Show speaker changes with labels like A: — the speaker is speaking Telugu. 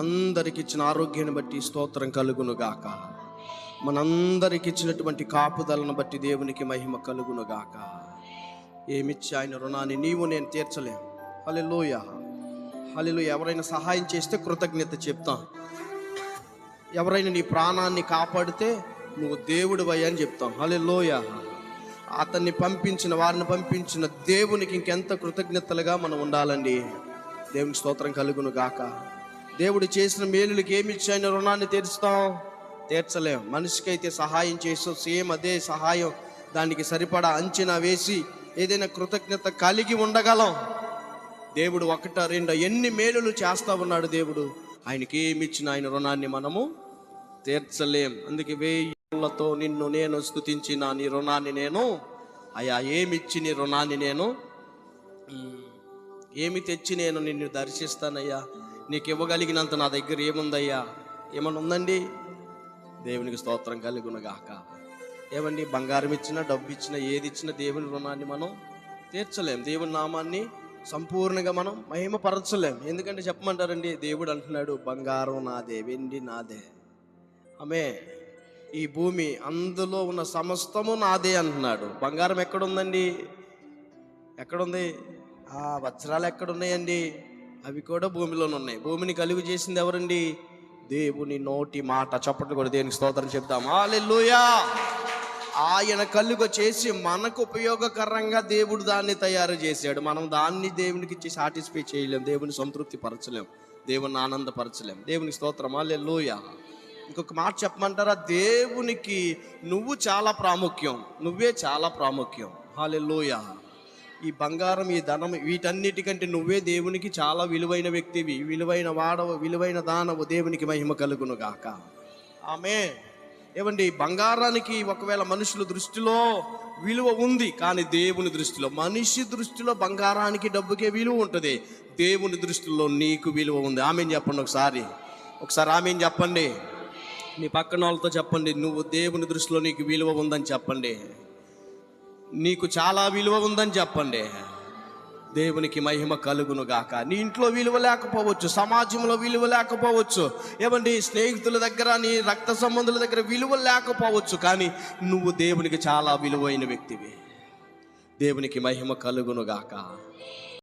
A: మనందరికి ఇచ్చిన ఆరోగ్యాన్ని బట్టి స్తోత్రం కలుగును గాక. మనందరికి ఇచ్చినటువంటి కాపుదలను బట్టి దేవునికి మహిమ కలుగును గాక. ఏమిచ్చి ఆయన రుణాన్ని నీవు నేను తీర్చలేం. హల్లెలూయా, హల్లెలూయా. ఎవరైనా సహాయం చేస్తే కృతజ్ఞత చెప్తాం. ఎవరైనా నీ ప్రాణాన్ని కాపాడితే నువ్వు దేవుడివయ్యా అని చెప్తాం. హల్లెలూయా. అతన్ని పంపించిన వారిని పంపించిన దేవునికి ఇంకెంత కృతజ్ఞతలుగా మనం ఉండాలండి. దేవునికి స్తోత్రం కలుగును గాక. దేవుడు చేసిన మేలులకి ఏమిచ్చి ఆయన రుణాన్ని తీర్చలేం. మనిషికి అయితే సహాయం చేస్తాం, సేమ్ అదే సహాయం దానికి సరిపడా అంచనా వేసి ఏదైనా కృతజ్ఞత కలిగి ఉండగలం. దేవుడు ఒకట రెండో ఎన్ని మేలులు చేస్తా ఉన్నాడు దేవుడు. ఆయనకి ఏమిచ్చిన ఆయన రుణాన్ని మనము తీర్చలేం. అందుకే వేళ్ళతో నిన్ను నేను స్తుతించిన నీ రుణాన్ని నేను, అయ్యా ఏమిచ్చి నీ రుణాన్ని నేను, ఏమి తెచ్చి నేను నిన్ను దర్శిస్తానయ్యా, నీకు ఇవ్వగలిగినంత నా దగ్గర ఏముందయ్యా, ఏమన్నా ఉందండి? దేవునికి స్తోత్రం కలుగునుగాక. ఏమండి, బంగారం ఇచ్చినా డబ్బు ఇచ్చినా ఏది ఇచ్చినా దేవుని రుణాన్ని మనం తీర్చలేం. దేవుని నామాన్ని సంపూర్ణంగా మనం మహిమపరచలేం. ఎందుకంటే చెప్పమంటారండి, దేవుడు అంటున్నాడు బంగారం నాదే, వెండి నాదే, ఆమె ఈ భూమి అందులో ఉన్న సమస్తము నాదే అంటున్నాడు. బంగారం ఎక్కడుందండి? ఎక్కడుంది? వజ్రాలు ఎక్కడున్నాయండి? అవి కూడా భూమిలోనే ఉన్నాయి. భూమిని కలుగు చేసింది ఎవరండి? దేవుని నోటి మాట. చప్పట్లు కూడా దేవునికి స్తోత్రం చెప్తాం. హల్లెలూయా. ఆయన కలుగ చేసి మనకు ఉపయోగకరంగా దేవుడు దాన్ని తయారు చేశాడు. మనం దాన్ని దేవునికి ఇచ్చి సాటిస్ఫై చేయలేం, దేవుని సంతృప్తి పరచలేం, దేవుని ఆనందపరచలేం. దేవునికి స్తోత్రం. హల్లెలూయా. ఇంకొక మాట చెప్పమంటారా? దేవునికి నువ్వు చాలా ప్రాముఖ్యం, నువ్వే చాలా ప్రాముఖ్యం. హల్లెలూయా. ఈ బంగారం, ఈ ధనం, వీటన్నిటికంటే నువ్వే దేవునికి చాలా విలువైన వ్యక్తివి, విలువైన వాడవు, విలువైన దానవు. దేవునికి మహిమ కలుగును గాక. ఆమేన్. ఏమండి, బంగారానికి ఒకవేళ మనుషుల దృష్టిలో విలువ ఉంది, కానీ దేవుని దృష్టిలో, మనిషి దృష్టిలో బంగారానికి డబ్బుకే విలువ ఉంటుంది. దేవుని దృష్టిలో నీకు విలువ ఉంది. ఆమేన్ చెప్పండి. ఒకసారి ఆమేన్ చెప్పండి. మీ పక్కన వాళ్ళతో చెప్పండి, నువ్వు దేవుని దృష్టిలో నీకు విలువ ఉందని చెప్పండి. నీకు చాలా విలువ ఉందని చెప్పండి. దేవునికి మహిమ కలుగును గాక. నీ ఇంట్లో విలువ లేకపోవచ్చు, సమాజంలో విలువ లేకపోవచ్చు, ఏమండి స్నేహితుల దగ్గర, నీ రక్త సంబంధుల దగ్గర విలువ లేకపోవచ్చు, కానీ నువ్వు దేవునికి చాలా విలువైన వ్యక్తివి. దేవునికి మహిమ కలుగును గాక.